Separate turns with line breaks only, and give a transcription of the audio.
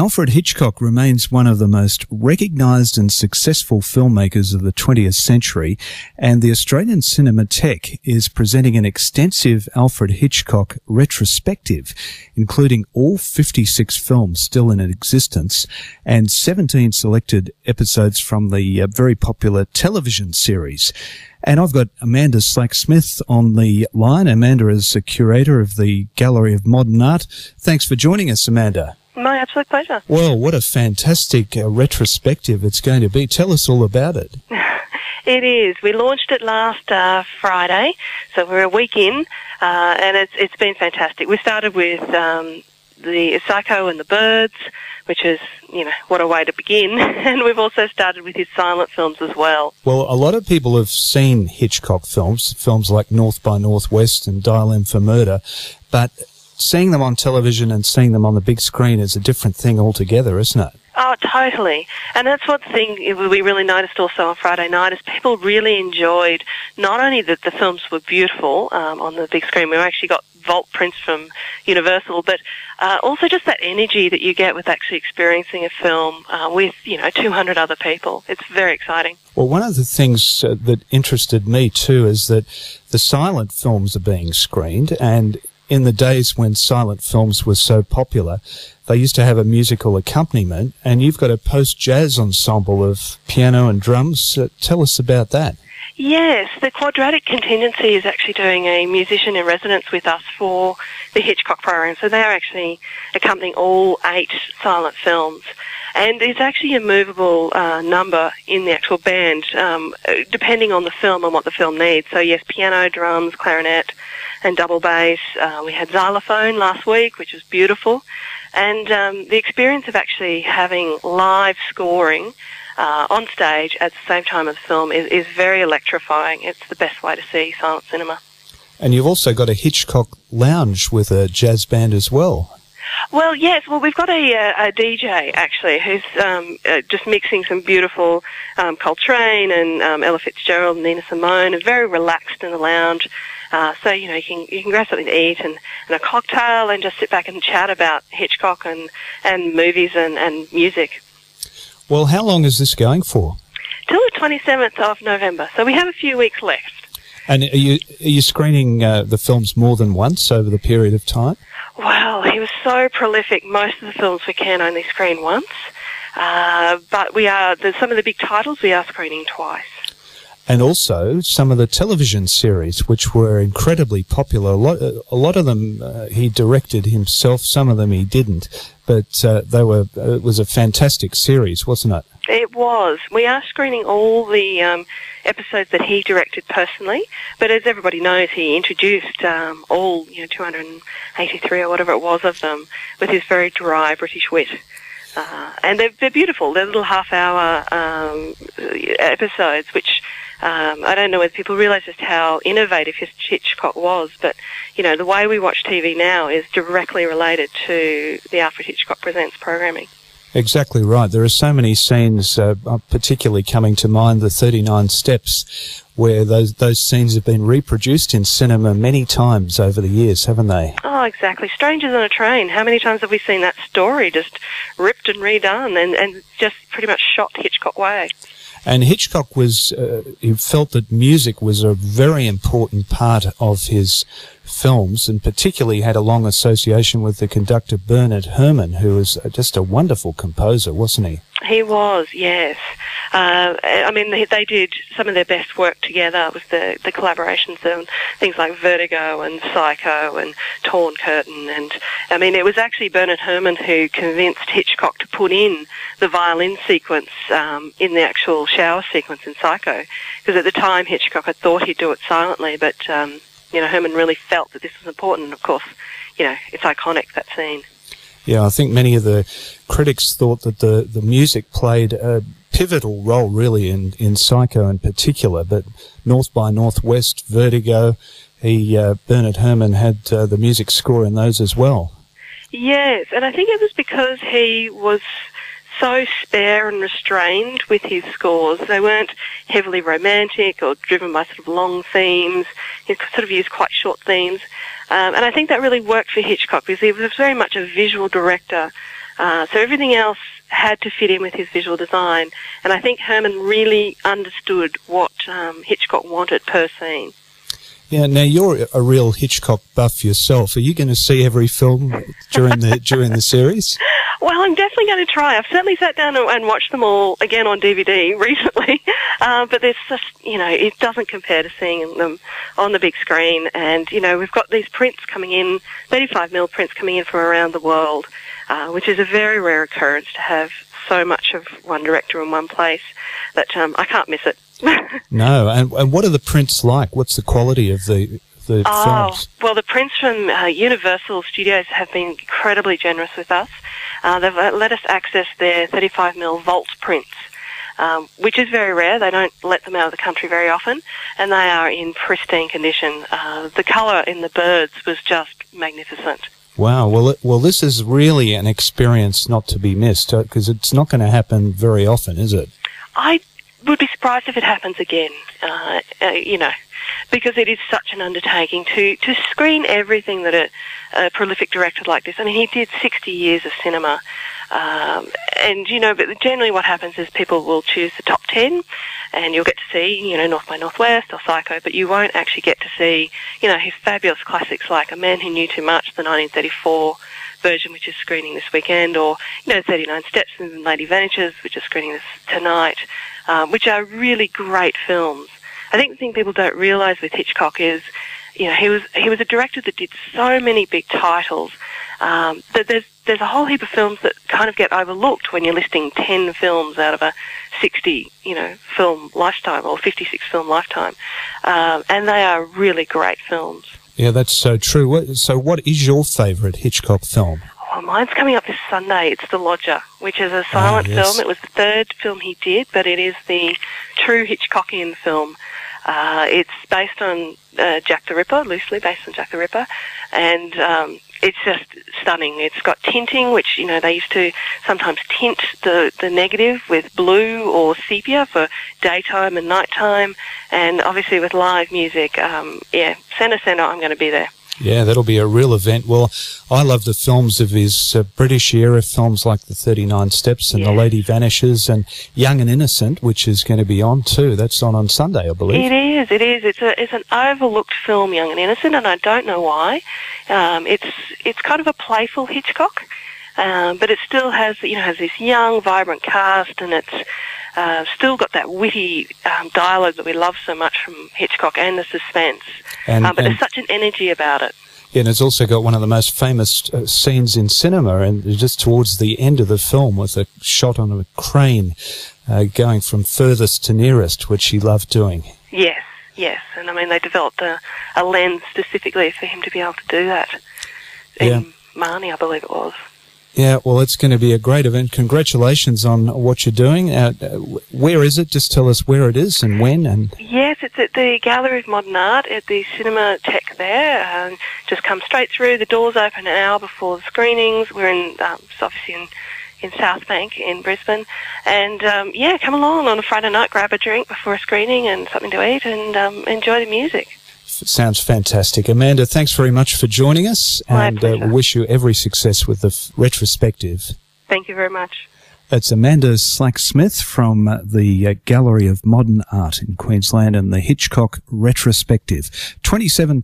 Alfred Hitchcock remains one of the most recognised and successful filmmakers of the 20th century, and the Australian Cinematheque is presenting an extensive Alfred Hitchcock retrospective, including all 56 films still in existence and 17 selected episodes from the very popular television series. And I've got Amanda Slack-Smith on the line. Amanda is a curator of the Gallery of Modern Art. Thanks for joining us, Amanda.
My absolute pleasure.
Well, what a fantastic retrospective it's going to be. Tell us all about it.
It is. We launched it last Friday, so we're a week in, and it's been fantastic. We started with the Psycho and the Birds, which is, what a way to begin. And we've also started with his silent films as well.
Well, a lot of people have seen Hitchcock films like North by Northwest and Dial M for Murder, but seeing them on television and seeing them on the big screen is a different thing altogether, isn't it?
Oh, totally. And that's one thing we really noticed also on Friday night is people really enjoyed not only that the films were beautiful on the big screen, we actually got vault prints from Universal, but also just that energy that you get with actually experiencing a film with, 200 other people. It's very exciting.
Well, one of the things that interested me too is that the silent films are being screened, and in the days when silent films were so popular, they used to have a musical accompaniment, and you've got a post-jazz ensemble of piano and drums. Tell us about that.
Yes, the Quadratic Contingency is actually doing a musician in residence with us for the Hitchcock program. So they are actually accompanying all 8 silent films. And there's actually a movable number in the actual band, depending on the film and what the film needs. So yes, piano, drums, clarinet, and double bass. We had xylophone last week, which was beautiful. And the experience of actually having live scoring on stage at the same time as the film is very electrifying. It's the best way to see silent cinema.
And you've also got a Hitchcock lounge with a jazz band as well.
Well, yes. Well, we've got a DJ, actually, who's just mixing some beautiful Coltrane and Ella Fitzgerald and Nina Simone, and very relaxed in the lounge. So, you can grab something to eat and a cocktail and just sit back and chat about Hitchcock and movies and music.
Well, how long is this going for?
Till the 27th of November, so we have a few weeks left.
And are you screening the films more than once over the period of time?
Well, he was so prolific. Most of the films we can only screen once, but some of the big titles we are screening twice.
And also some of the television series, which were incredibly popular. A lot of them he directed himself, some of them he didn't, but it was a fantastic series, wasn't it?
It was. We are screening all the episodes that he directed personally, but as everybody knows, he introduced all 283 or whatever it was of them with his very dry British wit. And they're beautiful. They're little half-hour episodes, which I don't know whether people realise just how innovative Hitchcock was, but, the way we watch TV now is directly related to the Alfred Hitchcock Presents programming.
Exactly right. There are so many scenes, particularly coming to mind, the 39 Steps, where those scenes have been reproduced in cinema many times over the years, haven't they? Oh,
exactly. Strangers on a Train. How many times have we seen that story just ripped and redone and just pretty much shot Hitchcock way?
And Hitchcock he felt that music was a very important part of his films, and particularly had a long association with the conductor Bernard Herrmann, who was just a wonderful composer, wasn't he?
He was, yes. They did some of their best work together with the collaborations on things like Vertigo and Psycho and Torn Curtain. And, it was actually Bernard Herrmann who convinced Hitchcock to put in the violin sequence in the actual shower sequence in Psycho. Because at the time, Hitchcock had thought he'd do it silently, but, Herrmann really felt that this was important. And, of course, it's iconic, that scene.
Yeah, I think many of the critics thought that the music played a pivotal role, really, in Psycho in particular, but North by Northwest, Vertigo, Bernard Herrmann had the music score in those as well.
Yes, and I think it was because he was so spare and restrained with his scores. They weren't heavily romantic or driven by sort of long themes. He sort of used quite short themes. And I think that really worked for Hitchcock because he was very much a visual director So everything else had to fit in with his visual design. And I think Herman really understood what Hitchcock wanted per scene.
Yeah, now you're a real Hitchcock buff yourself. Are you going to see every film during the series?
Well, I'm definitely going to try. I've certainly sat down and watched them all again on DVD recently, but there's just, it doesn't compare to seeing them on the big screen. And, we've got these prints coming in, 35mm prints coming in from around the world, which is a very rare occurrence to have so much of one director in one place that I can't miss it.
No, and what are the prints like? What's the quality of the films?
Well, the prints from Universal Studios have been incredibly generous with us. They've let us access their 35mm vault prints, which is very rare. They don't let them out of the country very often, and they are in pristine condition. The colour in the birds was just magnificent.
Wow. Well, this is really an experience not to be missed, because it's not going to happen very often, is it?
I would be surprised if it happens again, because it is such an undertaking to screen everything that a prolific director like this. I mean, he did 60 years of cinema, but generally what happens is people will choose the top 10, and you'll get to see, North by Northwest or Psycho, but you won't actually get to see, his fabulous classics like A Man Who Knew Too Much, the 1934 version, which is screening this weekend, or, 39 Steps and Lady Vanishes, which is screening this tonight, which are really great films. I think the thing people don't realise with Hitchcock is, he was a director that did so many big titles that there's a whole heap of films that kind of get overlooked when you're listing 10 films out of a 60 film lifetime or 56 film lifetime, and they are really great films.
Yeah, that's so true. So what is your favourite Hitchcock film?
Well, mine's coming up this Sunday. It's The Lodger, which is a silent film. It was the third film he did, but it is the true Hitchcockian film. It's based on Jack the Ripper, loosely based on Jack the Ripper, and it's just stunning. It's got tinting, which, they used to sometimes tint the negative with blue or sepia for daytime and nighttime, and obviously with live music. Centre, I'm going to be there.
Yeah, that'll be a real event. Well, I love the films of his British era films like The 39 Steps and The Lady Vanishes and Young and Innocent, which is going to be on too. That's on Sunday, I believe. It is.
It's an overlooked film, Young and Innocent, and I don't know why. It's kind of a playful Hitchcock, but it still has this young, vibrant cast, and it's still got that witty dialogue that we love so much from Hitchcock, and the suspense. But there's such an energy about it.
Yeah, and it's also got one of the most famous scenes in cinema, and just towards the end of the film with a shot on a crane going from furthest to nearest, which he loved doing. Yes.
And I mean, they developed a lens specifically for him to be able to do that. In Marnie, I believe it was.
Yeah, well, it's going to be a great event. Congratulations on what you're doing. Where is it? Just tell us where it is and when. And
yes, it's at the Gallery of Modern Art at the Cinematheque there. Just come straight through. The doors open an hour before the screenings. We're obviously in South Bank in Brisbane. And, come along on a Friday night, grab a drink before a screening and something to eat, and enjoy the music.
Sounds fantastic. Amanda, thanks very much for joining us, and wish you every success with the retrospective.
Thank you very much.
That's Amanda Slack-Smith from the Gallery of Modern Art in Queensland and the Hitchcock Retrospective. 4:27.